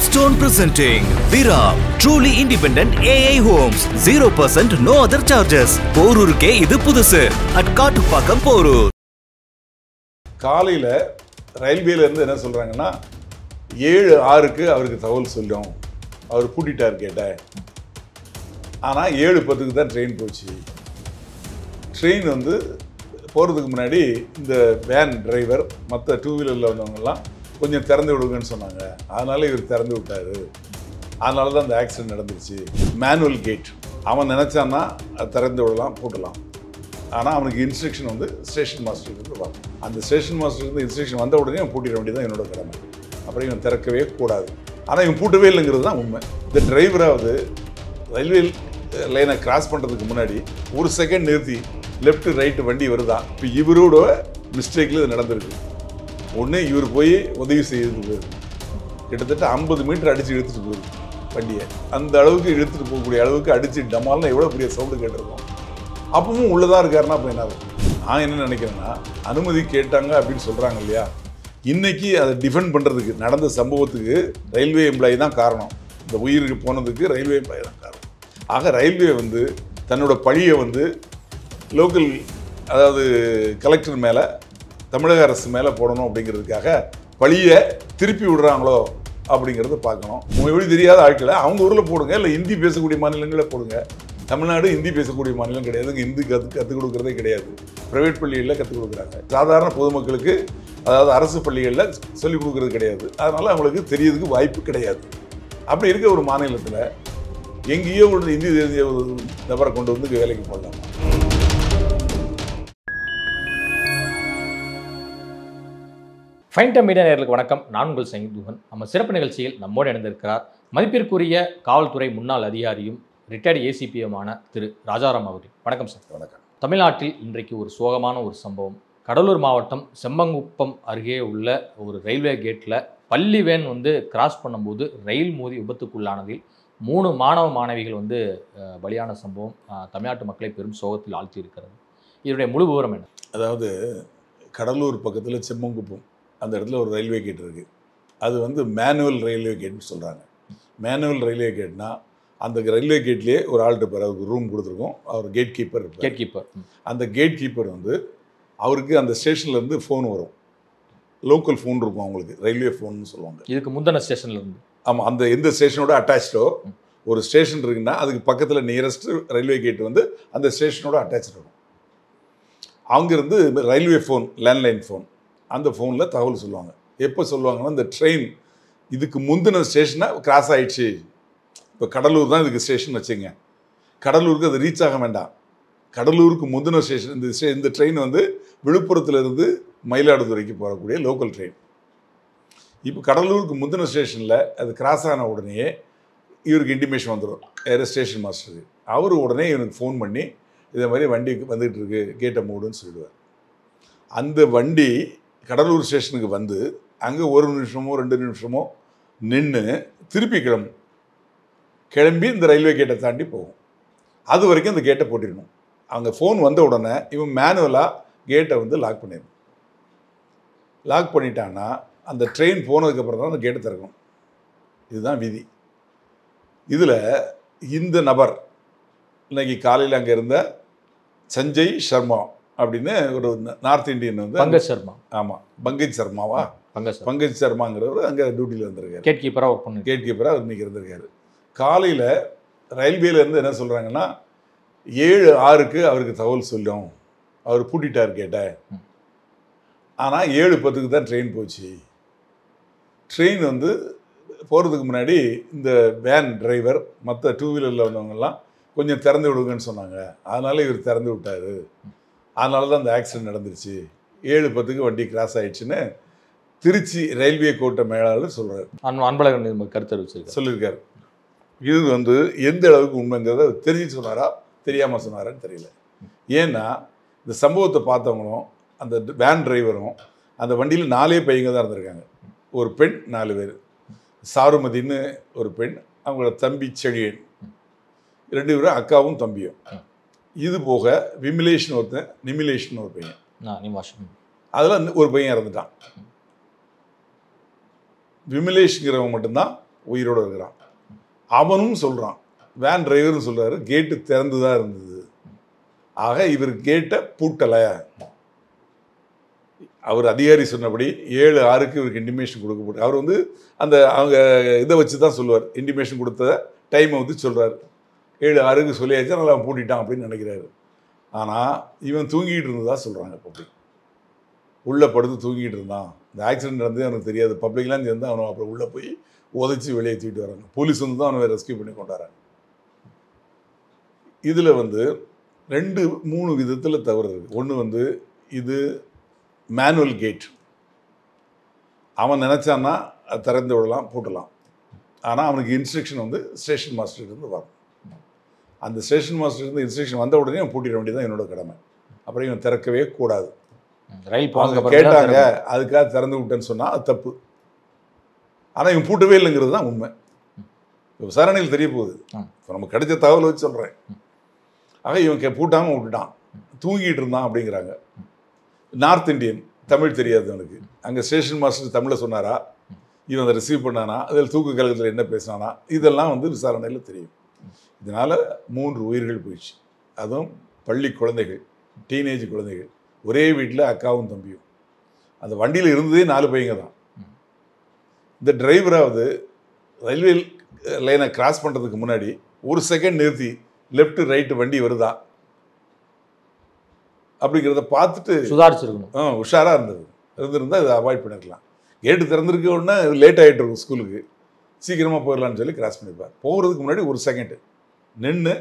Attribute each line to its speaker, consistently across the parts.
Speaker 1: Stone presenting Vira, truly independent AI homes. 0% no other charges. போரூருக்கே இது புதுசு. at Kattupakkam Porur.
Speaker 2: காலையில் ரயில்வேலேருந்து என்ன சொல்கிறாங்கன்னா 7:06க்கு அவருக்கு தகவல் சொல்லும். அவர் கூட்டிட்டார் கேட்டேன். ஆனால் 7:10க்கு தான் ட்ரெயின் போச்சு. ட்ரெயின் வந்து போகிறதுக்கு முன்னாடி இந்த வேன் டிரைவர் மற்ற டூ வீலரில் வந்தவங்கெல்லாம் கொஞ்சம் திறந்து விடுங்கன்னு சொன்னாங்க. அதனால் இவர் திறந்து விட்டார். அதனால தான் அந்த ஆக்சிடென்ட் நடந்துருச்சு. மேனுவல் கேட் அவன் நினச்சான்னா அது திறந்து விடலாம், பூட்டலாம். ஆனால் அவனுக்கு இன்ஸ்ட்ரக்ஷன் வந்து ஸ்டேஷன் மாஸ்டருக்கு வரும். அந்த ஸ்டேஷன் மாஸ்டருக்கு இன்ஸ்ட்ரக்ஷன் வந்த உடனே அவன் பூட்டிட வேண்டியது என்னோட கடமை. அப்புறம் இவன் திறக்கவே கூடாது. ஆனால் இவன் பூட்டவே இல்லைங்கிறது தான் உண்மை. இந்த டிரைவராவது ரயில்வே லைனை கிராஸ் பண்ணுறதுக்கு முன்னாடி ஒரு செகண்ட் நிறுத்தி லெஃப்ட் ரைட்டு வண்டி வருதா. இப்போ இவரோட மிஸ்டேக்கில் இது நடந்திருக்கு. ஒன்று இவர் போய் உதவி செய்யறதுக்கு போயிருக்கு. கிட்டத்தட்ட 50 மீட்டர் அடித்து இழுத்துட்டு போயிருக்கு வண்டியை. அந்த அளவுக்கு இழுத்துட்டு போகக்கூடிய அளவுக்கு அடித்து டமால்னா எவ்வளோ பெரிய சவுண்டு கேட்டிருக்கோம். அப்பவும் உள்ளதாக இருக்காருன்னா அப்போ என்ன இருக்கும்? நான் என்ன நினைக்கிறேன்னா, அனுமதி கேட்டாங்க அப்படின்னு சொல்கிறாங்க இல்லையா, இன்றைக்கி அதை டிஃபெண்ட் பண்ணுறதுக்கு நடந்த சம்பவத்துக்கு ரயில்வே எம்ப்ளாயி தான் காரணம். இந்த உயிருக்கு போனதுக்கு ரயில்வே எம்ப்ளாயி தான் காரணம். ஆக ரயில்வே வந்து தன்னோட பழியை வந்து லோக்கல், அதாவது கலெக்டர் மேலே, தமிழக அரசு மேலே போடணும் அப்படிங்கிறதுக்காக பழியை திருப்பி விடுறாங்களோ அப்படிங்கிறத பார்க்கணும். மொழி தெரியாத ஆட்களை அவங்க ஊரில் போடுங்க, இல்லை ஹிந்தி பேசக்கூடிய மாநிலங்களில் போடுங்க. தமிழ்நாடு ஹிந்தி பேசக்கூடிய மாநிலம் கிடையாது. இங்கே ஹிந்தி கற்றுக் கொடுக்குறதே கிடையாது. ப்ரைவேட் பள்ளிகளில் கற்றுக் கொடுக்குறாங்க. சாதாரண பொதுமக்களுக்கு, அதாவது அரசு பள்ளிகளில் சொல்லிக் கொடுக்குறது கிடையாது. அதனால் அவங்களுக்கு தெரியறதுக்கு வாய்ப்பு கிடையாது. அப்படி இருக்க ஒரு மாநிலத்தில் எங்கேயோ ஒரு ஹிந்தி தெரிஞ்ச ஒரு நபரை கொண்டு வந்து வேலைக்கு போடலாம்.
Speaker 3: ஃபைன் டைம் மீடியா நேயர்களுக்கு வணக்கம். நான் உங்கள் சங்கீதுகன். நம்ம சிறப்பு நிகழ்ச்சியில் நம்மோடு இணைந்திருக்கிறார் மதிப்பிற்குரிய காவல்துறை முன்னாள் அதிகாரியும் ரிட்டையர்டு ஏசிபியுமான திரு ராஜாராம் அவர்கள். வணக்கம் சார்.
Speaker 2: வணக்கம்.
Speaker 3: தமிழ்நாட்டில் இன்றைக்கு ஒரு சோகமான ஒரு சம்பவம். கடலூர் மாவட்டம் செம்மங்குப்பம் அருகே உள்ள ஒரு ரயில்வே கேட்டில் பள்ளி வேன் வந்து கிராஸ் பண்ணும்போது ரயில் மோதி விபத்துக்குள்ளானதில் 3 மாணவ மாணவிகள் வந்து பலியான சம்பவம் தமிழ்நாட்டு மக்களை பெரும் சோகத்தில் ஆழ்த்தி இருக்கிறது. இதனுடைய முழு விவரம் என்ன?
Speaker 2: அதாவது கடலூர் பக்கத்தில் செம்மங்குப்பம் அந்த இடத்துல ஒரு ரயில்வே கேட் இருக்குது. அது வந்து மேனுவல் ரயில்வே கேட்னு சொல்கிறாங்க. மேனுவல் ரயில்வே கேட்னா அந்த ரயில்வே கேட்லேயே ஒரு ஆள் இருப்பார். அவருக்கு ரூம் கொடுத்துருக்கோம். அவர் கேட் கீப்பர் இருப்பார்.
Speaker 3: Gate keeper. அந்த
Speaker 2: கேட் கீப்பர் வந்து அவருக்கு அந்த ஸ்டேஷன்லேருந்து ஃபோன் வரும். லோக்கல் ஃபோன் இருக்கும் அவங்களுக்கு, ரயில்வே ஃபோன்னு சொல்லுவாங்க.
Speaker 3: இதுக்கு முந்தின ஸ்டேஷன்லேருந்து.
Speaker 2: ஆமாம், அந்த எந்த ஸ்டேஷனோட அட்டாச்சோ ஒரு ஸ்டேஷன் இருக்குன்னா அதுக்கு பக்கத்தில் நியரஸ்ட் ரயில்வே கேட் வந்து அந்த ஸ்டேஷனோட அட்டாச் இருக்கும். அங்கேருந்து ரயில்வே ஃபோன், லேண்ட்லைன் ஃபோன், அந்த ஃபோனில் தகவல் சொல்லுவாங்க. எப்போ சொல்லுவாங்கன்னா, இந்த ட்ரெயின் இதுக்கு முந்தின ஸ்டேஷனை கிராஸ் ஆகிடுச்சு. இப்போ கடலூர் தான் இதுக்கு ஸ்டேஷன் வச்சுங்க. கடலூருக்கு அது ரீச் ஆக வேண்டாம். கடலூருக்கு முந்தின ஸ்டேஷன் இந்த ட்ரெயின் வந்து விழுப்புரத்துலேருந்து மயிலாடுதுறைக்கு போகக்கூடிய லோக்கல் ட்ரெயின். இப்போ கடலூருக்கு முந்தின ஸ்டேஷனில் அது கிராஸ் ஆன உடனே இவருக்கு இன்டிமேஷன் வந்துடும், வேறு ஸ்டேஷன் மாஸ்டருக்கு. அவர் உடனே இவனுக்கு ஃபோன் பண்ணி இதே மாதிரி வண்டி வந்துகிட்டு இருக்கு, கேட்டை மூடுன்னு சொல்லிடுவார். அந்த வண்டி கடலூர் ஸ்டேஷனுக்கு வந்து அங்கே 1 நிமிஷமோ 2 நிமிஷமோ நின்று திருப்பி கிளம்பி இந்த ரயில்வே கேட்டை தாண்டி போகும். அது வரைக்கும் அந்த கேட்டை போட்டிடணும். அங்கே ஃபோன் வந்த உடனே இவன் மேனுவலாக கேட்டை வந்து லாக் பண்ணிடணும். லாக் பண்ணிட்டான்னா அந்த ட்ரெயின் போனதுக்கப்புறம் தான் அந்த கேட்டை திறக்கணும். இதுதான் விதி. இதில் இந்த நபர் இன்னைக்கு காலையில் அங்கே இருந்த சஞ்சய் சர்மா அப்படின்னு ஒரு நார்த் இந்தியன் வந்து
Speaker 3: பங்கஜ் சர்மா.
Speaker 2: ஆமாம், பங்கஜ் சர்மாவா? பங்கஜ் சர்மாங்கிறவர் அங்கே டியூட்டியில் இருந்திருக்காரு.
Speaker 3: கேட் கீப்பராக ஒர்க் பண்ணி
Speaker 2: கேட் கீப்பராக இன்னைக்கு இருந்திருக்காரு. காலையில் ரயில்வேலேருந்து என்ன சொல்கிறாங்கன்னா, 7:06க்கு அவருக்கு தகவல் சொல்லும். அவர் பூட்டிட்டார் கேட்டேன். ஆனால் 7:10க்கு தான் ட்ரெயின் போச்சு. ட்ரெயின் வந்து போகிறதுக்கு முன்னாடி இந்த வேன் டிரைவர் மற்ற டூ வீலரில் வந்தவங்கெல்லாம் கொஞ்சம் திறந்து விடுங்கன்னு சொன்னாங்க. அதனால் இவர் திறந்து விட்டார். அதனால தான் அந்த ஆக்சிடென்ட் நடந்துருச்சு. 7:10க்கு வண்டி கிராஸ் ஆகிடுச்சுன்னு திருச்சி ரயில்வே கோட்ட மேலாளர் சொல்கிறார்.
Speaker 3: அன்பழகன் கருத்து தெரிவிச்சிருக்காரு,
Speaker 2: சொல்லியிருக்காரு. இது வந்து எந்த அளவுக்கு உண்மைங்கிறத தெரிஞ்சு சொன்னாரா தெரியாமல் சொன்னாரான்னு தெரியல. ஏன்னா இந்த சம்பவத்தை பார்த்தவங்களும் அந்த வேன் டிரைவரும் அந்த வண்டியில் 4 பையங்க தான் இருந்திருக்காங்க. ஒரு பெண், 4 பேர். சாருமதின்னு ஒரு பெண், அவங்களோட தம்பி செழியன், 2 பேரும் அக்காவும் தம்பியும். இது போக விமிலேஷன் ஒருத்தன், நிமிலேஷன் ஒரு பையன். அதில் ஒரு பையன் இறந்துட்டான். விமலேஷ்ங்கிறவங்க மட்டும்தான் உயிரோடு இருக்கிறான். அவனும் சொல்கிறான், வேன் டிரைவர்னு சொல்கிறாரு, கேட்டு திறந்து தான் இருந்தது. ஆக இவர் கேட்டை பூட்டலை. அவர் அதிகாரி சொன்னபடி 7:06 இவருக்கு இன்டிமேஷன் கொடுக்கப்பட்டு, அவர் வந்து அந்த அவங்க இதை வச்சு தான் சொல்லுவார், இன்டிமேஷன் கொடுத்த டைமை வந்து சொல்கிறார். 7:06 சொல்லியாச்சு, அதனால் அவன் பூட்டிட்டான் அப்படின்னு நினைக்கிறாரு. ஆனால் இவன் தூங்கிட்டு இருந்ததா சொல்கிறாங்க. பப்ளிக் உள்ளே படுத்து தூங்கிட்டு இருந்தான். இந்த ஆக்சிடென்ட் நடந்தது அவனுக்கு தெரியாது. பப்ளிக்லாம் சேர்ந்து அவனை அப்புறம் உள்ளே போய் உதைச்சி வெளியே தூக்கிட்டு வராங்க. போலீஸ் வந்து தான் அவனை ரெஸ்கியூ பண்ணி கொண்டாடுறாங்க. இதில் வந்து 2-3 விதத்தில் தவறு இருக்குது. ஒன்று வந்து இது மேனுவல் கேட். அவன் நினச்சான்னா திறந்து விடலாம், பூட்டலாம். ஆனால் அவனுக்கு இன்ஸ்ட்ரக்ஷன் வந்து ஸ்டேஷன் மாஸ்டர்லேருந்து வரும். அந்த ஸ்டேஷன் மாஸ்டர்லேருந்து இன்ஸ்ட்ரக்ஷன் வந்த உடனே அவன் பூட்டிட வேண்டியதான் என்னோட கடமை. அப்புறம் இவன் திறக்கவே கூடாது. அவங்க கேட்டாங்க, அதுக்காக திறந்து விட்டேன்னு சொன்னால் அது தப்பு. ஆனால் இவன் பூட்டவே இல்லைங்கிறது தான் உண்மை. விசாரணையில் தெரிய போகுது. இப்போ நம்ம கிடைச்ச தகவல் வச்சு சொல்கிறேன். ஆக இவன் பூட்டாமல் விட்டுட்டான், தூங்கிட்டு இருந்தான் அப்படிங்கிறாங்க. நார்த் இந்தியன், தமிழ் தெரியாது அவனுக்கு. அங்கே ஸ்டேஷன் மாஸ்டர் தமிழில் சொன்னாரா, இவன் அதை ரிசீவ் பண்ணானா, அதில் தூக்கு கழகத்தில் என்ன பேசினானா, இதெல்லாம் வந்து விசாரணையில் தெரியும். இதனால் 3 உயிர்கள் போயிடுச்சு. அதுவும் பள்ளி குழந்தைகள், டீனேஜ் குழந்தைகள். ஒரே வீட்டில் அக்காவும் தம்பியும். அந்த வண்டியில் இருந்ததே 4 பையங்க தான். இந்த டிரைவராவது ரயில்வே லைனை கிராஸ் பண்ணுறதுக்கு முன்னாடி 1 செகண்ட் நிறுத்தி லெஃப்ட் ரைட்டு வண்டி வருதா அப்படிங்கிறத பார்த்துட்டு சுதாரிச்சிருக்கணும். உஷாராக இருந்திருந்தால் இதை அவாய்ட் பண்ணிருக்கலாம். கேட்டு திறந்துருக்க உடனே லேட் ஆகிட்டு இருக்கும், ஸ்கூலுக்கு சீக்கிரமாக போயிடலான்னு சொல்லி கிராஸ் பண்ணியிருப்பார். போகிறதுக்கு முன்னாடி 1 செகண்டு நின்று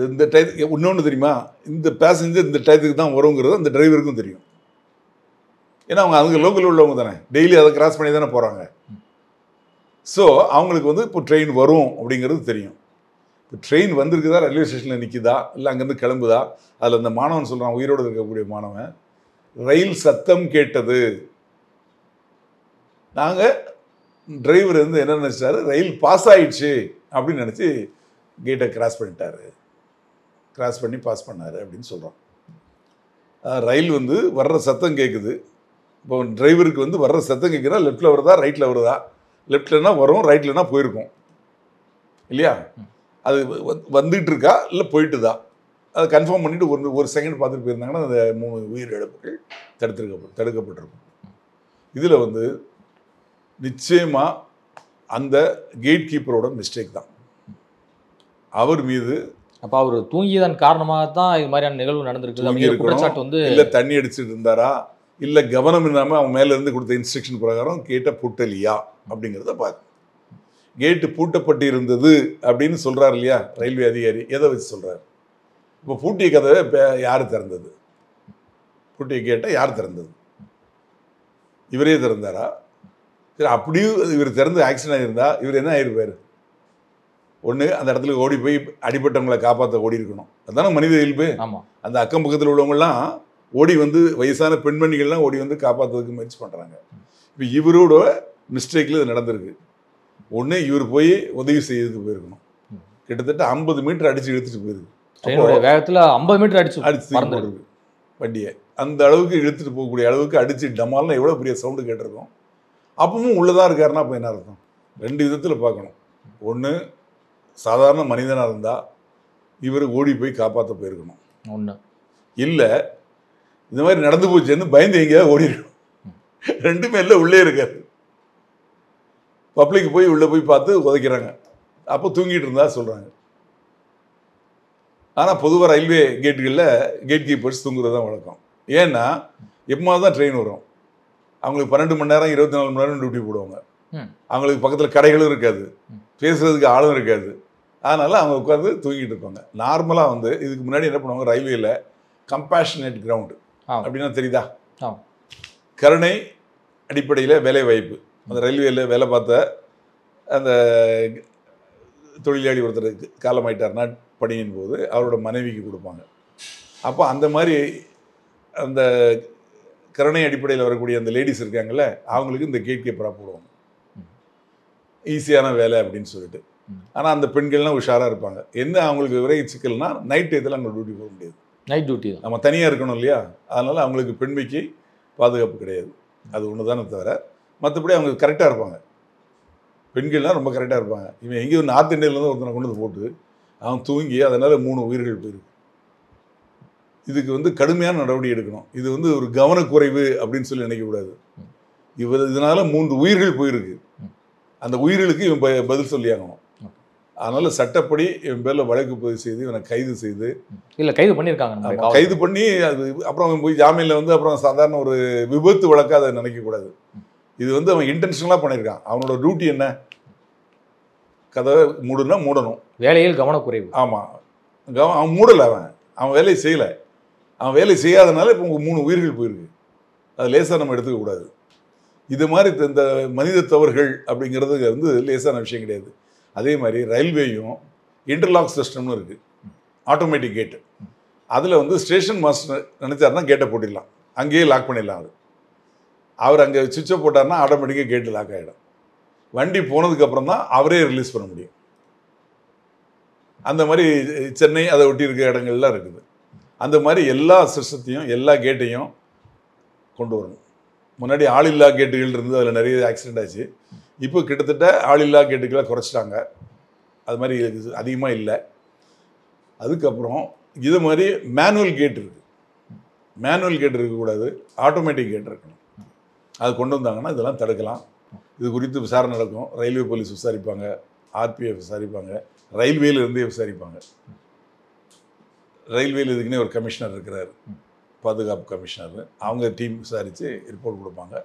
Speaker 2: இந்த டயத்துக்கு. இன்னொன்று தெரியுமா, இந்த பேசஞ்சர் இந்த டயத்துக்கு தான் வருங்கிறது அந்த டிரைவருக்கும் தெரியும். ஏன்னா அவங்க அதுங்க லோக்கல் உள்ளவங்க தானே, டெய்லி அதை கிராஸ் பண்ணி தானே போகிறாங்க. ஸோ அவங்களுக்கு வந்து இப்போ ட்ரெயின் வரும் அப்படிங்கிறது தெரியும். இப்போ ட்ரெயின் வந்திருக்குதா, ரயில்வே ஸ்டேஷனில் நிற்கிதா, இல்லை அங்கேருந்து கிளம்புதா. அதில் அந்த மாணவன் சொல்கிறான், உயிரோடு இருக்கக்கூடிய மாணவன், ரயில் சத்தம் கேட்டது. நாங்கள் டிரைவர் வந்து என்ன நினச்சிட்டாரு, ரயில் பாஸ் ஆயிடுச்சு அப்படின்னு நினச்சி கேட்டை கிராஸ் பண்ணிட்டாரு, கிராஸ் பண்ணி பாஸ் பண்ணார் அப்படின்னு சொல்கிறோம். ரயில் வந்து வர்ற சத்தம் கேட்குது. இப்போ டிரைவருக்கு வந்து வர்ற சத்தம் கேட்குறா, லெஃப்டில் வருதா ரைட்டில் வருதா, லெஃப்ட்லனா வரும், ரைட்லனா போயிருக்கும் இல்லையா. அது வந்துட்டு இருக்கா இல்லை போயிட்டுதா, அதை கன்ஃபார்ம் பண்ணிவிட்டு 1 செகண்ட் பார்த்துட்டு போயிருந்தாங்கன்னா அந்த 3 உயிர் இழப்புகள் தடுக்கப்பட்டிருக்கும். இதில் வந்து நிச்சயமாக அந்த கேட் கீப்பரோட மிஸ்டேக் தான். அவர் மீது
Speaker 3: அப்போ அவர் தூங்கியதன் காரணமாக தான் இது மாதிரியான நிகழ்வு நடந்திருக்கு. குற்றச்சாட்டு வந்து
Speaker 2: இல்லை தண்ணி அடிச்சுட்டு இருந்தாரா, இல்லை கவனம் இல்லாமல் அவங்க மேலேருந்து கொடுத்த இன்ஸ்ட்ரக்ஷன் பிரகாரம் கேட்டை பூட்டலியா அப்படிங்கிறத பார்க்கணும். கேட்டு பூட்டப்பட்டு இருந்தது அப்படின்னு சொல்கிறார் இல்லையா ரயில்வே அதிகாரி, எதை வச்சு சொல்கிறார்? இப்போ பூட்டிய கதவை யார் திறந்தது? பூட்டிய கேட்டை யார் திறந்தது? இவரே திறந்தாரா? சரி, அப்படியும் இவர் திறந்து ஆக்சிடென்ட் ஆகியிருந்தால் இவர் என்ன ஆகிருப்பார்? ஒன்று அந்த இடத்துல ஓடி போய் அடிப்பட்டவங்களை காப்பாற்ற ஓடி இருக்கணும். அதுதானே மனித இயல்பு.
Speaker 3: ஆமாம்.
Speaker 2: அந்த அக்கம் பக்கத்தில் உள்ளவங்கலாம் ஓடி வந்து, வயசான பெண்மணிகள்லாம் ஓடி வந்து காப்பாற்றுறதுக்கு முயற்சி பண்ணுறாங்க. இப்போ இவரோட மிஸ்டேக்கில் இது நடந்திருக்கு. ஒன்று இவர் போய் உதவி செய்யறதுக்கு போயிருக்கணும். கிட்டத்தட்ட 50 மீட்டர் அடித்து இழுத்துட்டு போயிருக்கு.
Speaker 3: வேகத்தில் 50 மீட்டர் அடிச்சு
Speaker 2: வண்டியை அந்த அளவுக்கு இழுத்துட்டு போகக்கூடிய அளவுக்கு அடித்து டமால்னா எவ்வளோ பெரிய சவுண்டு கேட்டிருக்கோம். அப்பவும் உள்ளதாக இருக்காருன்னா அப்போ என்ன அர்த்தம்? 2 விதத்தில் பார்க்கணும். ஒன்று சாதாரண மனிதனாக இருந்தால் இவர் ஓடி போய் காப்பாற்ற போயிருக்கணும்.
Speaker 3: ஒன்று
Speaker 2: இல்லை இந்த மாதிரி நடந்து போச்சுன்னு பயந்து எங்கேயாவது ஓடி இருக்கணும். 2மே இல்லை, உள்ளே இருக்காரு. பப்ளிக் போய் உள்ளே போய் பார்த்து உதைக்கிறாங்க. அப்போ தூங்கிட்டு இருந்தா சொல்கிறாங்க. ஆனால் பொதுவாக ரயில்வே கேட்டுகளில் கேட் கீப்பர்ஸ் தூங்குறது தான் வழக்கம். ஏன்னா எப்போ தான் ட்ரெயின் வரும், அவங்களுக்கு 12 மணி நேரம் 24 மணி நேரம் டியூட்டி போடுவாங்க. அவங்களுக்கு பக்கத்தில் கடைகளும் இருக்காது, பேசுகிறதுக்கு ஆளும் இருக்காது. அதனால் அவங்க உட்காந்து தூங்கிட்டு இருப்பாங்க. நார்மலாக வந்து இதுக்கு முன்னாடி என்ன பண்ணுவாங்க, ரயில்வேல கம்பேஷனேட் கிரவுண்டு அப்படின்னா தெரியுதா, கருணை அடிப்படையில் வேலை வாய்ப்பு. அந்த ரயில்வேல வேலை பார்த்த அந்த தொழிலாளி ஒருத்தருக்கு காலமாயிட்டார்னா பணியின் போது அவரோட மனைவிக்கு கொடுப்பாங்க. அப்போ அந்த மாதிரி அந்த கருணை அடிப்படையில் வரக்கூடிய அந்த லேடிஸ் இருக்காங்கல்ல, அவங்களுக்கு இந்த கேட் கீப்பராக போடுவாங்க. ஈஸியான வேலை அப்படின்னு சொல்லிட்டு. ஆனால் அந்த பெண்கள்லாம் உஷாராக இருப்பாங்க. என்ன அவங்களுக்கு விரை சிக்கல்னா, நைட் டயத்தில் அங்கே டியூட்டி போக முடியாது.
Speaker 3: நைட் டியூட்டி
Speaker 2: நம்ம தனியாக இருக்கணும் இல்லையா, அதனால் அவங்களுக்கு பெண்மைக்கு பாதுகாப்பு கிடையாது. அது ஒன்று தானே தவிர மற்றபடி அவங்க கரெக்டாக இருப்பாங்க. பெண்கள்லாம் ரொம்ப கரெக்டாக இருப்பாங்க. இவன் எங்கேயோ நார்த் இந்தியாவிலேருந்து ஒருத்தனை கொண்டு வந்து போட்டு அவன் தூங்கி அதனால் 3 உயிர்கள் போயிருக்கு. இதுக்கு வந்து கடுமையான நடவடிக்கை எடுக்கணும். இது வந்து ஒரு கவனக்குறைவு அப்படின்னு சொல்லி நினைக்கக்கூடாது. இதனால 3 உயிர்கள் போயிருக்கு. அந்த உயிர்களுக்கு இவன் பதில் சொல்லியாகணும். அதனால சட்டப்படி இவன் பேரில் வழக்கு பதிவு செய்து இவனை கைது செய்து
Speaker 3: கைது பண்ணியிருக்காங்க.
Speaker 2: கைது பண்ணி அது அப்புறம் அவன் போய் ஜாமீனில் வந்து அப்புறம் சாதாரண ஒரு விபத்து வழக்காக அதை நினைக்கக்கூடாது. இது வந்து அவன் இன்டென்ஷனலாக பண்ணியிருக்கான். அவனோட டியூட்டி என்ன? கதவை மூடணும்.
Speaker 3: வேலையில் கவனக்குறைவு.
Speaker 2: ஆமாம், அவன் மூடலை. அவன் வேலையை செய்யலை. அவன் வேலை செய்யாதனால இப்போ 3 உயிர்கள் போயிருக்கு. அது லேசாக நம்ம எடுத்துக்கக்கூடாது. இது மாதிரி இந்த மனித தவறுகள் அப்படிங்கிறது வந்து லேசான விஷயம் கிடையாது. அதே மாதிரி ரயில்வேயும் இன்டர்லாக் சிஸ்டம்னு இருக்குது, ஆட்டோமேட்டிக் கேட்டு. அதில் வந்து ஸ்டேஷன் மாஸ்டர் நினச்சாருன்னா கேட்டை போட்டிடலாம், அங்கேயே லாக் பண்ணிடலாம். அவர் அங்கே சுவிட்சை போட்டார்னா ஆட்டோமேட்டிக்காக கேட்டு லாக் ஆகிடும். வண்டி போனதுக்கப்புறம் தான் அவரே ரிலீஸ் பண்ண முடியும். அந்த மாதிரி சென்னை அதை ஒட்டி இருக்க இடங்கள்லாம் இருக்குது. அந்த மாதிரி எல்லா சிஸ்டத்தையும் எல்லா கேட்டையும் கொண்டு வரணும். முன்னாடி ஆளில்லா கேட்டுகள் இருந்து அதில் நிறைய ஆக்சிடென்ட் ஆச்சு. இப்போ கிட்டத்தட்ட ஆளில்லா கேட்டுக்களை குறைச்சிட்டாங்க. அது மாதிரி அதிகமாக இல்லை. அதுக்கப்புறம் இது மாதிரி மேனுவல் கேட் இருக்குது. மேனுவல் கேட் இருக்கக்கூடாது, ஆட்டோமேட்டிக் கேட் இருக்கணும். அது கொண்டு வந்தாங்கன்னா இதெல்லாம் தடுக்கலாம். இது குறித்து விசாரணை நடக்கும். ரயில்வே போலீஸ் விசாரிப்பாங்க, ஆர்பிஎஃப் விசாரிப்பாங்க, ரயில்வேலேருந்தே விசாரிப்பாங்க. ரயில்வேல இதுக்குன்னே ஒரு கமிஷனர் இருக்கிறார், பாதுகாப்பு கமிஷனர். அவங்க டீம் விசாரித்து ரிப்போர்ட் கொடுப்பாங்க.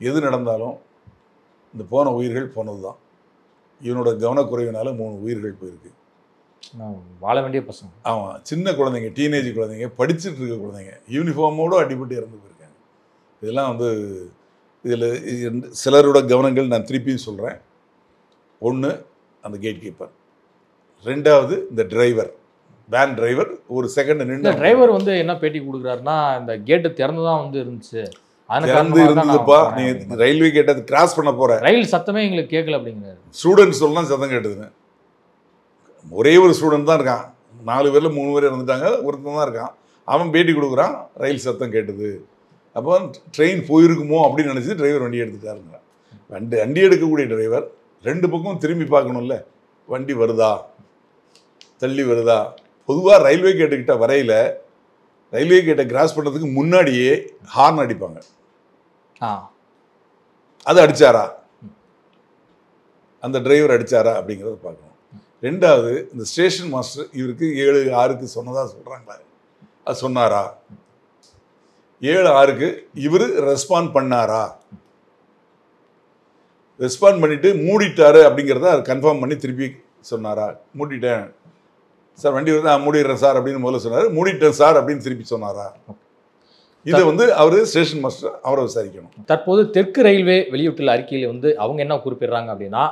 Speaker 2: எது நடந்தாலும் இந்த போன உயிர்கள் போனது தான். இவனோட கவனக்குறைவினால 3 உயிர்கள் போயிருக்கு.
Speaker 3: வாழ வேண்டிய பசங்க.
Speaker 2: ஆமாம், சின்ன குழந்தைங்க, டீனேஜ் குழந்தைங்க, படிச்சுட்டு இருக்க குழந்தைங்க, யூனிஃபார்மோடு அடிபட்டு இறந்து போயிருக்காங்க. இதெல்லாம் வந்து இதில் சிலரோட கவனங்கள் நான் திருப்பியும் சொல்கிறேன். 1 அந்த கேட் கீப்பர், 2வது இந்த டிரைவர், வேன் டிரைவர். ஒரு செகண்ட் நின்று
Speaker 3: டிரைவர் வந்து என்ன பேட்டி கொடுக்குறாருன்னா, இந்த கேட்டு திறந்து தான் வந்து இருந்துச்சு,
Speaker 2: இருந்ததுப்பா, நீ ரயில்வே கேட்டை கிராஸ் பண்ண போற,
Speaker 3: ரயில் சத்தமே எங்களுக்கு கேட்கல அப்படிங்கிறாரு.
Speaker 2: ஸ்டூடெண்ட் சொல்லலாம் சத்தம் கேட்டதுன்னு. ஒரே ஒரு ஸ்டூடெண்ட் தான் இருக்கான், 4 பேர்ல 3 பேர் இறந்துட்டாங்க, ஒருத்தன் தான் இருக்கான். அவன் பேட்டி கொடுக்குறான், ரயில் சத்தம் கேட்டது. அப்போ ட்ரெயின் போயிருக்குமோ அப்படின்னு நினச்சி டிரைவர் வண்டி எடுத்துட்டாருங்க. வண்டி எடுக்கக்கூடிய டிரைவர் 2 பக்கம் திரும்பி பார்க்கணும்ல, வண்டி வருதா, தள்ளி வருதா. பொதுவாக ரயில்வே கேட்டுக்கிட்ட வரையில் ரயில்வே கேட்டை கிராஸ் பண்ணுறதுக்கு முன்னாடியே ஹார்ன் அடிப்பாங்க. அது அடித்தாரா, அந்த டிரைவர் அடித்தாரா அப்படிங்கிறத பார்க்கணும். 2வது இந்த ஸ்டேஷன் மாஸ்டர் இவருக்கு 7:06க்கு சொன்னதாக சொல்கிறாங்களே, அது சொன்னாரா? 7:06க்கு இவர் ரெஸ்பாண்ட் பண்ணாரா? ரெஸ்பாண்ட் பண்ணிவிட்டு மூடிட்டாரு அப்படிங்கிறத அது கன்ஃபார்ம் பண்ணி திருப்பி சொன்னாரா? மூடிட்டேன் சார், வண்டி வந்து மூடிடுறேன் சார் அப்படின்னு முதல்ல சொன்னார். மூடிட்டேன் சார் அப்படின்னு திருப்பி சொன்னாரா? இதை வந்து அவர் ஸ்டேஷன் மாஸ்டர் அவரை விசாரிக்கணும்.
Speaker 3: தற்போது தெற்கு ரயில்வே வெளியிட்டுள்ள அறிக்கையில் வந்து அவங்க என்ன குறிப்பிடுறாங்க அப்படின்னா,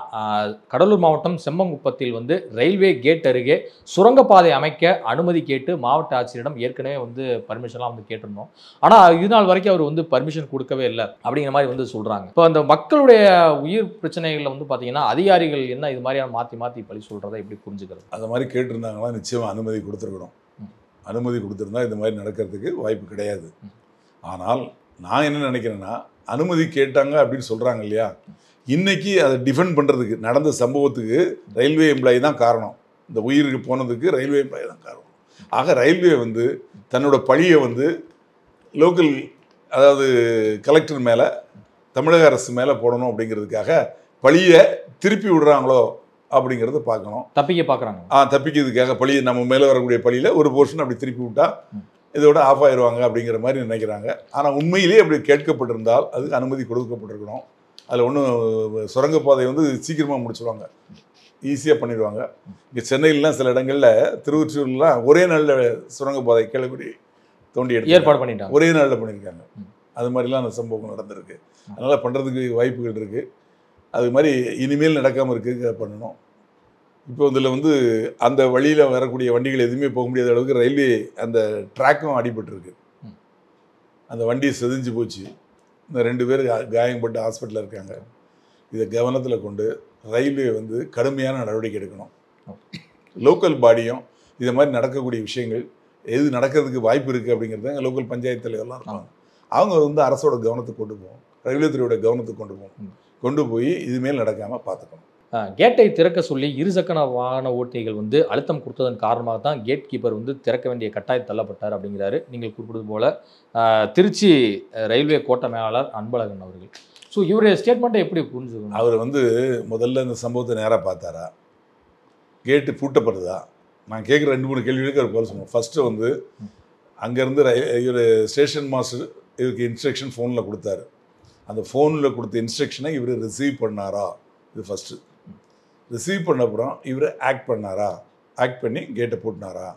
Speaker 3: கடலூர் மாவட்டம் செம்மங்குப்பத்தில் வந்து ரயில்வே கேட் அருகே சுரங்கப்பாதை அமைக்க அனுமதி கேட்டு மாவட்ட ஆட்சியரிடம் ஏற்கனவே வந்து பர்மிஷன்லாம் வந்து கேட்டிருந்தோம். ஆனால் இது நாள் வரைக்கும் அவர் வந்து பர்மிஷன் கொடுக்கவே இல்லை அப்படிங்கிற மாதிரி வந்து சொல்கிறாங்க. இப்போ அந்த மக்களுடைய உயிர் பிரச்சனைகளில் வந்து பார்த்தீங்கன்னா அதிகாரிகள் என்ன இது மாதிரியான மாற்றி பழி சொல்கிறத எப்படி புரிஞ்சுக்கிறது?
Speaker 2: அந்த மாதிரி கேட்டிருந்தாங்கன்னா நிச்சயமாக அனுமதி கொடுத்துருக்கணும். அனுமதி கொடுத்துருந்தா இந்த மாதிரி நடக்கிறதுக்கு வாய்ப்பு கிடையாது. ஆனால் நான் என்ன நினைக்கிறேன்னா, அனுமதி கேட்டாங்க அப்படின்னு சொல்கிறாங்க இல்லையா, இன்றைக்கி அதை டிஃபெண்ட் பண்ணுறதுக்கு நடந்த சம்பவத்துக்கு ரயில்வே எம்ப்ளாயி தான் காரணம். இந்த உயிருக்கு போனதுக்கு ரயில்வே எம்ப்ளாயி தான் காரணம். ஆக ரயில்வே வந்து தன்னோட பழியை வந்து லோக்கல், அதாவது கலெக்டர் மேலே, தமிழக அரசு மேலே போடணும் அப்படிங்கிறதுக்காக பழியை திருப்பி விடுறாங்களோ அப்படிங்கிறத பார்க்கணும்.
Speaker 3: தப்பிக்க பார்க்குறாங்க.
Speaker 2: தப்பிக்கிறதுக்காக பழியை நம்ம மேலே வரக்கூடிய பழியில் ஒரு போர்ஷன் அப்படி திருப்பி விட்டால் இதோட ஆஃப் ஆயிடுவாங்க அப்படிங்கிற மாதிரி நினைக்கிறாங்க. ஆனால் உண்மையிலேயே அப்படி கேட்கப்பட்டிருந்தால் அதுக்கு அனுமதி கொடுக்கப்பட்டிருக்கணும். அதில் ஒன்றும் சுரங்கப்பாதை வந்து சீக்கிரமாக முடிச்சுடுவாங்க, ஈஸியாக பண்ணிடுவாங்க. இங்கே சென்னையிலாம் சில இடங்களில், திருவொற்றியூர்லாம் ஒரே நாளில் சுரங்கப்பாதை கிளப்பி தோண்டி எடுத்து
Speaker 3: ஏற்பாடு பண்ணிட்டாங்க,
Speaker 2: ஒரே நாளில் பண்ணியிருக்காங்க. அது மாதிரிலாம் அந்த சம்பவம் நடந்திருக்கு. அதனால் பண்ணுறதுக்கு வாய்ப்புகள் இருக்குது. அது மாதிரி இனிமேல் நடக்காமல் இருக்குது பண்ணணும். இப்போ இதில் வந்து அந்த வழியில் வரக்கூடிய வண்டிகள் எதுவுமே போக முடியாத அளவுக்கு ரயில்வே அந்த ட்ராக்கும் அடிபட்டுருக்கு. அந்த வண்டி செதிஞ்சு போச்சு. இந்த 2 பேர் காயப்பட்டு ஹாஸ்பிட்டலில் இருக்காங்க. இதை கவனத்தில் கொண்டு ரயில்வே வந்து கடுமையான நடவடிக்கை எடுக்கணும். லோக்கல் பாடியும் இதை மாதிரி நடக்கக்கூடிய விஷயங்கள் எது நடக்கிறதுக்கு வாய்ப்பு இருக்குது அப்படிங்கிறத லோக்கல் பஞ்சாயத்து தலைவர்லாம் இருப்பாங்க. அவங்க வந்து அரசோட கவனத்துக்கு கொண்டு போவோம், ரயில்வே துறையோட கவனத்துக்கு கொண்டு போவோம். கொண்டு போய் இதுமேல் நடக்காமல் பார்த்துக்கணும்.
Speaker 3: கேட்டை திறக்க சொல்லி இருசக்கர வாகன ஓட்டிகள் வந்து அழுத்தம் கொடுத்ததன் காரணமாக தான் கேட் கீப்பர் வந்து திறக்க வேண்டிய கட்டாயம் தள்ளப்பட்டார் அப்படிங்கிறாரு. நீங்கள் குறிப்பிட்டது போல திருச்சி ரயில்வே கோட்ட மேலாளர் அன்பழகன் அவர்கள். ஸோ இவருடைய ஸ்டேட்மெண்ட்டை எப்படி புரிஞ்சுக்கணும்?
Speaker 2: அவர் வந்து முதல்ல இந்த சம்பவத்தை நேராக பார்த்தாரா, கேட்டு பூட்டப்படுதா? நான் கேட்குற 2-3 கேள்விகளுக்கு அவர் பதில் சொன்னோம். ஃபஸ்ட்டு வந்து அங்கேருந்து இவர் ஸ்டேஷன் மாஸ்டர் இவருக்கு இன்ஸ்ட்ரக்ஷன் ஃபோனில் கொடுத்தாரு. அந்த ஃபோனில் கொடுத்த இன்ஸ்ட்ரக்ஷனை இவர் ரிசீவ் பண்ணாரா? இது ஃபஸ்ட்டு. ரிசீவ் பண்ண அப்புறம் இவர் ஆக்ட் பண்ணாரா? ஆக்ட் பண்ணி கேட்டை பூட்டினாரா?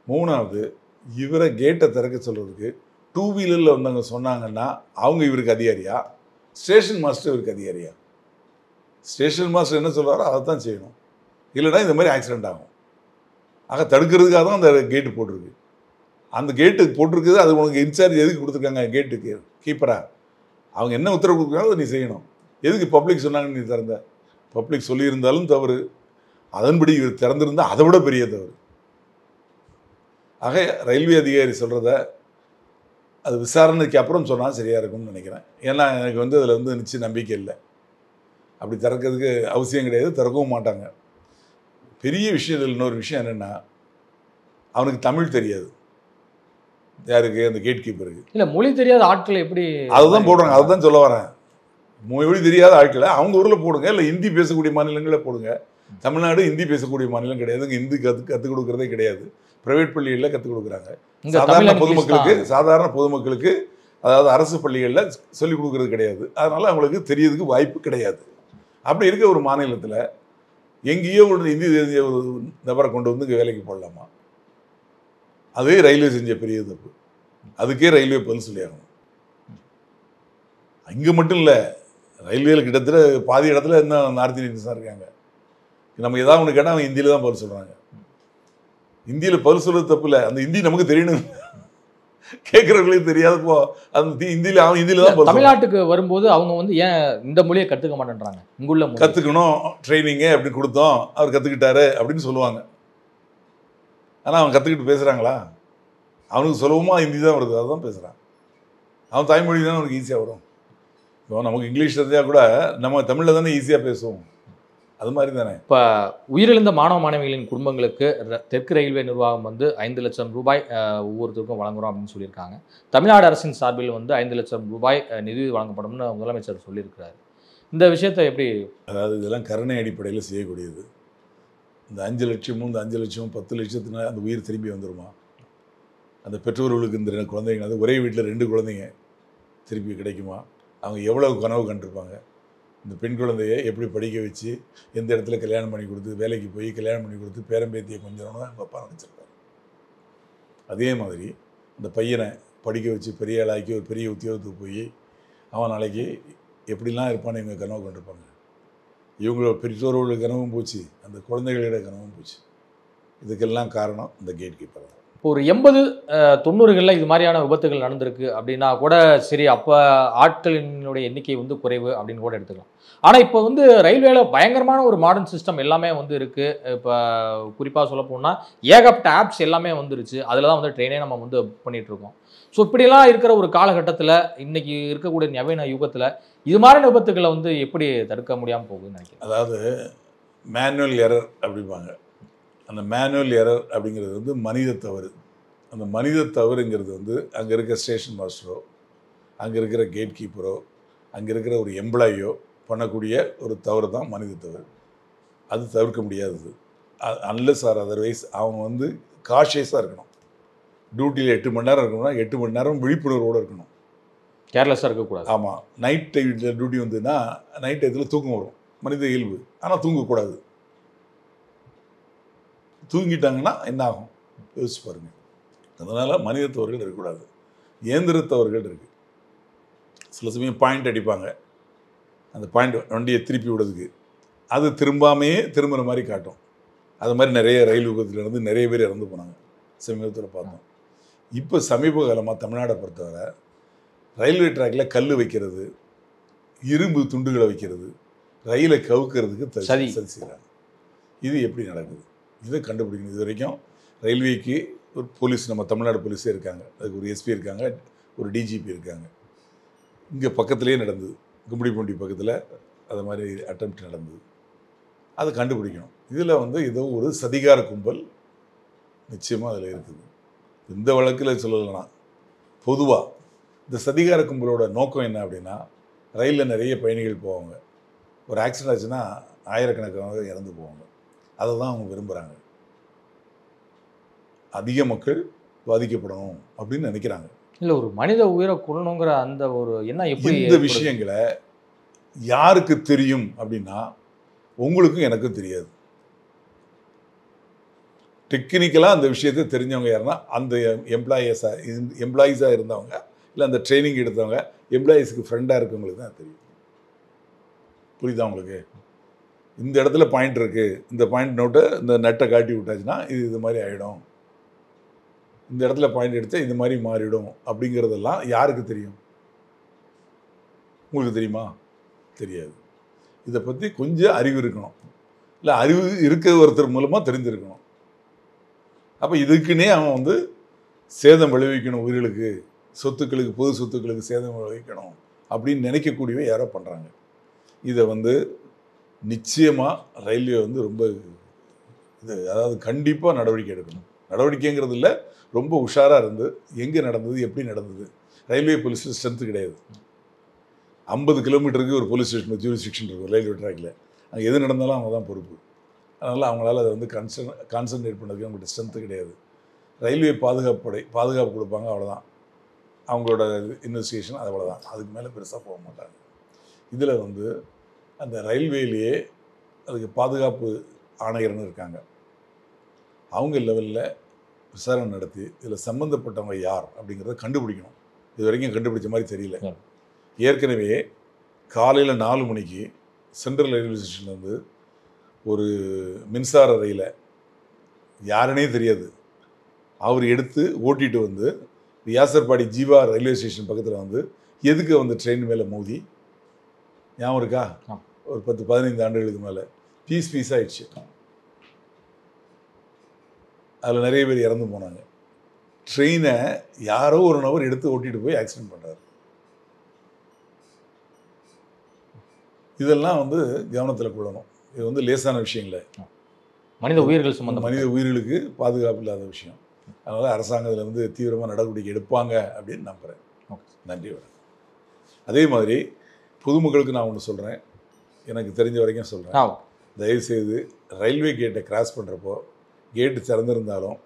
Speaker 2: 3வது, இவரை கேட்டை திறக்க சொல்கிறதுக்கு 2 வீலரில் வந்தவங்க சொன்னாங்கன்னா அவங்க இவருக்கு அதிகாரியா? ஸ்டேஷன் மாஸ்டர் இவருக்கு அதிகாரியா? ஸ்டேஷன் மாஸ்டர் என்ன சொல்கிறாரோ அதை தான் செய்யணும். இல்லைனா இந்த மாதிரி ஆக்சிடெண்ட் ஆகும். ஆக தடுக்கிறதுக்காக தான் அந்த கேட்டு போட்டிருக்கு. அந்த கேட்டு போட்டிருக்குது, அது உனக்கு இன்சார்ஜ் எதுக்கு கொடுத்துருக்காங்க? கேட்டுக்கு கீப்பரா அவங்க என்ன உத்தரவு கொடுக்குறாங்களோ அதை நீ செய்யணும். எதுக்கு பப்ளிக் சொன்னாங்கன்னு நீ திறந்த? பப்ளிக் சொல்லியிருந்தாலும் தவறு, அதன்படி இவர் திறந்திருந்தால் அதை விட பெரிய தவறு. ஆக ரயில்வே அதிகாரி சொல்கிறத அது விசாரணைக்கு அப்புறம் சொன்னால் சரியாக இருக்கும்னு நினைக்கிறேன். ஏன்னா எனக்கு வந்து அதில் வந்து நிச்சய நம்பிக்கை இல்லை. அப்படி திறக்கிறதுக்கு அவசியம் கிடையாது, திறக்கவும் மாட்டாங்க. பெரிய விஷயத்தில் இன்னொரு விஷயம் என்னென்னா, அவனுக்கு தமிழ் தெரியாது. யாருக்கு? அந்த கேட் கீப்பருக்கு.
Speaker 3: இல்லை, மொழி தெரியாத ஆட்கள் எப்படி
Speaker 2: அதுதான் போடுறாங்க. அதுதான் சொல்ல வரேன். மொழி தெரியாத ஆட்களை அவங்க ஊரில் போடுங்க, இல்லை ஹிந்தி பேசக்கூடிய மாநிலங்களில் போடுங்க. தமிழ்நாடு ஹிந்தி பேசக்கூடிய மாநிலம் கிடையாது. இங்கே ஹிந்தி கற்றுக் கொடுக்குறதே கிடையாது. ப்ரைவேட் பள்ளிகளில் கற்றுக் கொடுக்குறாங்க. சாதாரண பொதுமக்களுக்கு அதாவது அரசு பள்ளிகளில் சொல்லிக் கொடுக்குறது கிடையாது. அதனால் அவங்களுக்கு தெரியறதுக்கு வாய்ப்பு கிடையாது. அப்படி இருக்க ஒரு மாநிலத்தில் எங்கேயோ ஒரு ஹிந்தி தெரிஞ்ச ஒரு நபரை கொண்டு வந்து இங்கே வேலைக்கு போடலாமா? அதே ரயில்வே செஞ்ச பெரிய தப்பு. அதுக்கே ரயில்வே பதில் சொல்லி ஆகணும். இங்கே மட்டும் இல்லை, ரயில்வேல கிட்டத்தட்ட பாதி இடத்துல இன்னும் நார்த் இந்தியன்ஸ் தான் இருக்காங்க. நம்ம ஏதாவது ஒன்று கேட்டால் அவங்க ஹிந்தியில் தான் பதில் சொல்கிறாங்க. ஹிந்தியில் பதில் சொல்கிறது தப்பு இல்லை, அந்த ஹிந்தி நமக்கு தெரியணும். கேட்குறவங்களுக்கு தெரியாதப்போ அந்த ஹிந்தியில் அவன் ஹிந்தியில் தான்.
Speaker 3: தமிழ்நாட்டுக்கு வரும்போது அவங்க வந்து ஏன் இந்த மொழியை கற்றுக்க மாட்டேன்றாங்க? இங்குள்ள
Speaker 2: கற்றுக்கணும், ட்ரைனிங்கு அப்படி கொடுத்தோம், அவர் கற்றுக்கிட்டாரு அப்படின்னு சொல்லுவாங்க. ஆனால் அவன் கற்றுக்கிட்டு பேசுகிறாங்களா? அவனுக்கு சுலபமாக ஹிந்தி தான் வருது, அதுதான் பேசுகிறான். அவன் தாய்மொழி தானே அவனுக்கு ஈஸியாக வரும். இப்போ நமக்கு இங்கிலீஷ் தெரிஞ்சால் கூட நம்ம தமிழில் தானே ஈஸியாக பேசுவோம். அது மாதிரி தானே.
Speaker 3: இப்போ உயிரிழந்த மாணவ மாணவிகளின் குடும்பங்களுக்கு தெற்கு ரயில்வே நிர்வாகம் வந்து 5 லட்சம் ரூபாய் ஒவ்வொருத்தருக்கும் வழங்குறோம் அப்படின்னு சொல்லியிருக்காங்க. தமிழ்நாடு அரசின் சார்பில் வந்து 5 லட்சம் ரூபாய் நிதி வழங்கப்படும்னு முதலமைச்சர் சொல்லியிருக்கிறார். இந்த விஷயத்தை எப்படி?
Speaker 2: அதாவது இதெல்லாம் கருணை அடிப்படையில் செய்யக்கூடியது. இந்த 5 லட்சமும் இந்த 5 லட்சமும் 10 லட்சத்துனா அந்த உயிர் திரும்பி வந்துடுமா? அந்த பெற்றோர்களுக்கு இந்த குழந்தைங்க, அது ஒரே வீட்டில் 2 குழந்தைங்க திருப்பி கிடைக்குமா? அவங்க எவ்வளோ கனவு கண்டிருப்பாங்க. இந்த பெண் குழந்தையை எப்படி படிக்க வச்சு எந்த இடத்துல கல்யாணம் பண்ணி கொடுத்து வேலைக்கு போய் கல்யாணம் பண்ணி கொடுத்து பேரம்பேத்தியை கொஞ்சம் அவங்க அப்பா நினச்சிருப்பாரு. அதே மாதிரி இந்த பையனை படிக்க வச்சு பெரிய ஆளாக்கி ஒரு பெரிய உத்தியோகத்துக்கு போய் அவன் நாளைக்கு எப்படிலாம் இருப்பான்னு இவங்க கனவு கண்டிருப்பாங்க. இவங்களோட பெற்றோர்களோட கனவும் போச்சு, அந்த குழந்தைகளோட கனவும் போச்சு. இதுக்கெல்லாம் காரணம் இந்த கேட் கீப்பர் தான்.
Speaker 3: ஒரு 80-90களில் இது மாதிரியான விபத்துகள் நடந்திருக்கு அப்படின்னா கூட சரி, அப்போ ஆட்களினுடைய எண்ணிக்கை வந்து குறைவு அப்படின்னு கூட எடுத்துக்கலாம். ஆனால் இப்போ வந்து ரயில்வேல பயங்கரமான ஒரு மாடர்ன் சிஸ்டம் எல்லாமே வந்து இருக்குது. இப்போ குறிப்பாக சொல்ல போனால் ஏகப்பட்ட ஆப்ஸ் எல்லாமே வந்துருச்சு. அதில் தான் வந்து ட்ரெயினே நம்ம வந்து பண்ணிகிட்டு இருக்கோம். ஸோ இப்படிலாம் இருக்கிற ஒரு காலகட்டத்தில், இன்னைக்கு இருக்கக்கூடிய நவீன யுகத்தில் இது மாதிரியான விபத்துக்களை வந்து எப்படி தடுக்க முடியாமல் போகுதுன்னு நினைக்கிறேன்.
Speaker 2: அதாவது மேனுவல் எரர் அப்படிம்பாங்க. அந்த மேனுவல் எரர் அப்படிங்கிறது வந்து மனித தவறு. அந்த மனித தவறுங்கிறது வந்து அங்கே இருக்கிற ஸ்டேஷன் மாஸ்டரோ, அங்கே இருக்கிற கேட் கீப்பரோ, அங்கே இருக்கிற ஒரு எம்ப்ளாயியோ பண்ணக்கூடிய ஒரு தவறு தான் மனித தவறு. அது தவிர்க்க முடியாதது. அன்லெஸ் ஆர் அதர்வைஸ் அவங்க வந்து காஷியஸாக இருக்கணும். டியூட்டியில் 8 மணி நேரம் இருக்கணும்னா 8 மணி நேரம் விழிப்புணர்வோடு இருக்கணும்.
Speaker 3: கேர்லெஸ்ஸாக இருக்கக்கூடாது.
Speaker 2: ஆமாம். நைட் டைமில் டியூட்டி வந்துன்னா நைட் டயத்தில் தூக்கம் வரும், மனித இயல்பு. ஆனால் தூங்கக்கூடாது. தூங்கிட்டாங்கன்னா என்ன ஆகும் யோசிச்சு பாருங்கள். அதனால் மனித தவறுகள் இருக்கக்கூடாது. இயந்திர தவறுகள் இருக்குது. சில சமயம் பாயிண்ட் அடிப்பாங்க, அந்த பாயிண்ட் வண்டியை திருப்பி விடுறதுக்கு அது திரும்புகிற மாதிரி காட்டும். அது மாதிரி நிறைய ரயில் விபத்தில் இருந்து நிறைய பேர் இறந்து போனாங்க சமீபத்தில் பார்த்தோம். இப்போ சமீப காலமாக தமிழ்நாடை பொறுத்தவரை ரயில்வே ட்ராக்கில் கல் வைக்கிறது, இரும்பு துண்டுகளை வைக்கிறது, ரயிலை கவுக்கிறதுக்கு சரி செய்கிறாங்க. இது எப்படி நடக்குது? இதை கண்டுபிடிக்கணும். இது வரைக்கும் ரயில்வேக்கு ஒரு போலீஸ், நம்ம தமிழ்நாடு போலீஸே இருக்காங்க, அதுக்கு ஒரு எஸ்பி இருக்காங்க, ஒரு டிஜிபி இருக்காங்க. இங்கே பக்கத்துலேயே நடந்தது, கும்மிடிப்பூண்டி பக்கத்தில் அது மாதிரி அட்டெம்ப்ட் நடந்தது. அதை கண்டுபிடிக்கணும். இதில் வந்து ஏதோ ஒரு சதிகார கும்பல் நிச்சயமாக அதில் இருக்குது. இந்த வழக்கில் சொல்லலைன்னா பொதுவாக இந்த சதிகார கும்பலோட நோக்கம் என்ன அப்படின்னா, ரயிலில் நிறைய பயணிகள் போவாங்க, ஒரு ஆக்சிடென்ட் ஆச்சுன்னா ஆயிரக்கணக்கானவங்க இறந்து போவாங்க. அதை தான் அவங்க விரும்புகிறாங்க. அதிக மக்கள் பாதிக்கப்படணும் அப்படின்னு நினைக்கிறாங்க.
Speaker 3: இல்லை, ஒரு மனித உயிரை கொள்ளணுங்கிற அந்த ஒரு என்ன எப்படி
Speaker 2: இந்த விஷயங்களை யாருக்கு தெரியும் அப்படின்னா, உங்களுக்கும் எனக்கும் தெரியாது. டெக்னிக்கலாக அந்த விஷயத்தை தெரிஞ்சவங்க யாருன்னா அந்த எம்ப்ளாயீஸாக இருந்தவங்க, இல்லை அந்த ட்ரைனிங் எடுத்தவங்க, எம்ப்ளாயீஸுக்கு ஃப்ரெண்டாக இருக்கவங்களுக்கு தான் தெரியும். புரியுதா உங்களுக்கு? இந்த இடத்துல பாயிண்ட் இருக்குது, இந்த பாயிண்ட் நோட்டை இந்த நட்டை காட்டி விட்டாச்சுன்னா இது மாதிரி ஆகிடும், இந்த இடத்துல பாயிண்ட் எடுத்தால் இது மாதிரி மாறிடும் அப்படிங்கிறதெல்லாம் யாருக்கு தெரியும்? உங்களுக்கு தெரியுமா? தெரியாது. இதை பற்றி கொஞ்சம் அறிவு இருக்கணும், இல்லை அறிவு இருக்க ஒருத்தர் மூலமாக தெரிஞ்சிருக்கணும். அப்போ இதுக்குன்னே அவன் வந்து சேதம் விளைவிக்கணும், உயிர்களுக்கு, சொத்துக்களுக்கு, பொது சொத்துக்களுக்கு சேதம் விளைவிக்கணும் அப்படின்னு நினைக்கக்கூடியவை யாரோ பண்ணுறாங்க. இதை வந்து நிச்சயமாக ரயில்வே வந்து ரொம்ப அதாவது கண்டிப்பாக நடவடிக்கை எடுக்கணும். நடவடிக்கைங்கிறது இல்லை, ரொம்ப உஷாராக இருந்து எங்கே நடந்தது, எப்படி நடந்தது. ரயில்வே போலீஸில் ஸ்ட்ரென்த்து கிடையாது. 50 கிலோமீட்டருக்கு ஒரு போலீஸ் ஸ்டேஷன் ஜூரிஸ்டிக்ஷன் இருக்கும் ரயில்வே ட்ராக்கில். அங்கே எது நடந்தாலும் அவங்க தான் பொறுப்பு. அதனால் அவங்களால அதை வந்து கான்சன்ட்ரேட் பண்ணுறதுக்கு அவங்கள்ட்ட ஸ்ட்ரென்த்து கிடையாது. ரயில்வே பாதுகாப்பு கொடுப்பாங்க, அவ்வளோதான். அவங்களோட இன்வெஸ்டிகேஷன் அது அவ்வளோதான், அதுக்கு மேலே பெருசாக போக மாட்டாங்க. இதில் வந்து அந்த ரயில்வேலேயே அதுக்கு பாதுகாப்பு ஆணையர்னு இருக்காங்க. அவங்க லெவலில் விசாரணை நடத்தி இதில் சம்மந்தப்பட்டவங்க யார் அப்படிங்கிறத கண்டுபிடிக்கணும். இது வரைக்கும் கண்டுபிடிச்ச மாதிரி தெரியல. ஏற்கனவே காலையில் 4 மணிக்கு சென்ட்ரல் ரயில்வே ஸ்டேஷன்லேருந்து ஒரு மின்சார ரயிலை யாருன்னே தெரியாது அவர் எடுத்து ஓட்டிகிட்டு வந்து வியாசர்பாடி ஜீவா ரயில்வே ஸ்டேஷன் பக்கத்தில் வந்து எதுக்கு வந்து ட்ரெயின் மேலே மோதி, ஞாபகம் இருக்கா? ஒரு 10-15 ஆண்டுகளுக்கு மேலே பீஸ் ஆயிடுச்சு. அதில் நிறைய பேர் இறந்து போனாங்க. ட்ரெயினை யாரோ ஒரு நபர் எடுத்து ஓட்டிகிட்டு போய் ஆக்சிடென்ட் பண்ணுறாரு. இதெல்லாம் வந்து கவனத்தில் கொள்ளணும். இது வந்து லேசான விஷயம் இல்லை.
Speaker 3: மனித உயிர்கள் சம்பந்தம்,
Speaker 2: மனித உயிர்களுக்கு பாதுகாப்பு இல்லாத விஷயம். அதனால் அரசாங்கத்தில் வந்து தீவிரமாக நடவடிக்கை எடுப்பாங்க அப்படின்னு நம்புகிறேன். நன்றி, வணக்கம். அதே மாதிரி பொதுமக்களுக்கு நான் ஒன்று சொல்கிறேன், எனக்கு தெரிஞ்ச வரைக்கும் சொல்கிறேன். தயவுசெய்து ரயில்வே கேட்டை கிராஸ் பண்ணுறப்போ கேட்டு திறந்திருந்தாலும்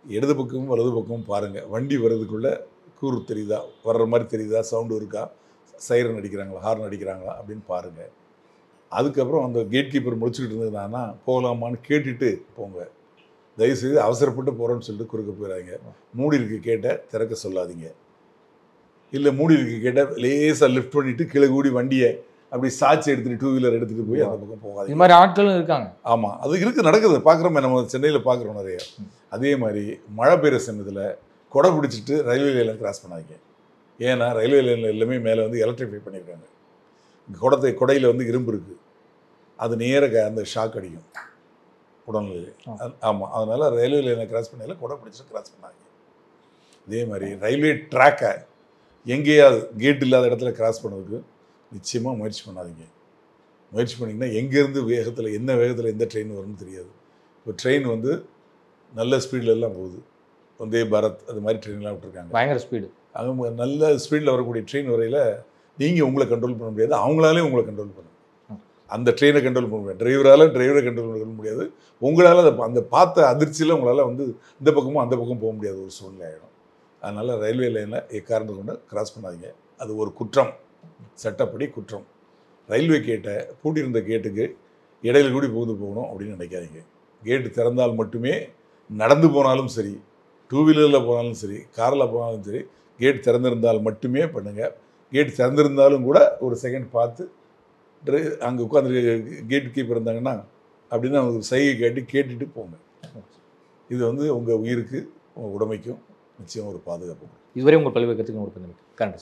Speaker 2: இடது பக்கமும் வலது பக்கமும் பாருங்கள். வண்டி வர்றதுக்குள்ளே கூறு தெரியுதா, வர்ற மாதிரி தெரியுதா, சவுண்டு இருக்கா, சைரன் அடிக்கிறாங்களா, ஹார்ன் அடிக்கிறாங்களா அப்படின்னு பாருங்கள். அதுக்கப்புறம் அந்த கேட் கீப்பர் முடிச்சுக்கிட்டு இருந்ததுனா போகலாமான்னு கேட்டுட்டு போங்க. தயவுசெய்து அவசரப்பட்டு போகிறோன்னு சொல்லிட்டு குறுக்க போயிடாதீங்க. மூடி இருக்கு கேட்டை திறக்க சொல்லாதீங்க. இல்லை மூடி இருக்கு கேட்டை லேசாக லிஃப்ட் பண்ணிவிட்டு கீழே கூடி வண்டியை அப்படி சாட்சி எடுத்துகிட்டு 2 வீலர் எடுத்துகிட்டு போய் அந்த பக்கம் போகாது.
Speaker 3: இது மாதிரி ஆட்களும் இருக்காங்க.
Speaker 2: ஆமாம், அது இருக்குது, நடக்குது, பார்க்குறோமே, நம்ம சென்னையில் பார்க்குறோம் நிறைய. அதே மாதிரி மழை பெய்கிற சமயத்தில் கொடை பிடிச்சிட்டு ரயில்வே லைனில் கிராஸ் பண்ணாதீங்க. ஏன்னா ரயில்வே லைனில் எல்லாமே மேலே வந்து எலக்ட்ரிஃபை பண்ணியிருக்காங்க. கொடையில் வந்து இரும்பு இருக்குது, அது நேராக அந்த ஷாக் அடிக்கும் உடல்நிலை. ஆமாம், அதனால் ரயில்வே லைனை கிராஸ் பண்ணல கொடை பிடிச்சிட்டு கிராஸ் பண்ணாங்க. இதே மாதிரி ரயில்வே ட்ராக்கை எங்கேயாவது கேட் இல்லாத இடத்துல கிராஸ் பண்ணதுக்கு நிச்சயமாக முயற்சி பண்ணாதீங்க. முயற்சி பண்ணிங்கன்னா எங்கேருந்து வேகத்தில் என்ன வேகத்தில் எந்த ட்ரெயின் வரும்னு தெரியாது. இப்போ ட்ரெயின் வந்து நல்ல ஸ்பீடில் எல்லாம் போகுது, வந்தே பாரத் அது மாதிரி ட்ரெயின்லாம் விட்டுருக்காங்க,
Speaker 3: பயங்கர ஸ்பீடு.
Speaker 2: அங்கே நல்ல ஸ்பீடில் வரக்கூடிய ட்ரெயின் வரையில் நீங்கள் உங்களை கண்ட்ரோல் பண்ண முடியாது, அவங்களாலே உங்களை கண்ட்ரோல் பண்ண முடியும். அந்த ட்ரெயினை கண்ட்ரோல் பண்ண முடியாது, டிரைவரை கண்ட்ரோல் பண்ண முடியாது. உங்களால் அந்த பார்த்த அதிர்ச்சியில் உங்களால் வந்து இந்த பக்கமும் அந்த பக்கம் போக முடியாத ஒரு சூழ்நிலை ஆகிடும். அதனால் ரயில்வே லைனை எக்காரணத்தை கொண்டு கிராஸ் பண்ணாதீங்க. அது ஒரு குற்றம், சட்டப்படி குற்றம். ரயில்வே கேட்டை பூட்டியிருந்த கேட்டுக்கு இடையில கூடி புகுந்து போகணும் அப்படின்னு நினைக்காதீங்க. கேட்டு திறந்தால் மட்டுமே, நடந்து போனாலும் சரி, 2 வீலரில் போனாலும் சரி, காரில் போனாலும் சரி, கேட் திறந்திருந்தால் மட்டுமே பண்ணுங்கள். கேட் திறந்திருந்தாலும் கூட ஒரு செகண்ட் பார்த்து அங்கே உட்காந்து கேட் கீப்பர் இருந்தாங்கன்னா அப்படின்னு அவங்க சைகை கேட்டுட்டு போங்க. இது வந்து உங்கள் உயிருக்கு, உங்கள் உடைமைக்கும் நிச்சயம் ஒரு பாதுகாப்பு.
Speaker 3: இதுவரை உங்கள் பல்வேறு கருத்துக்கு ஒரு கரண்ட்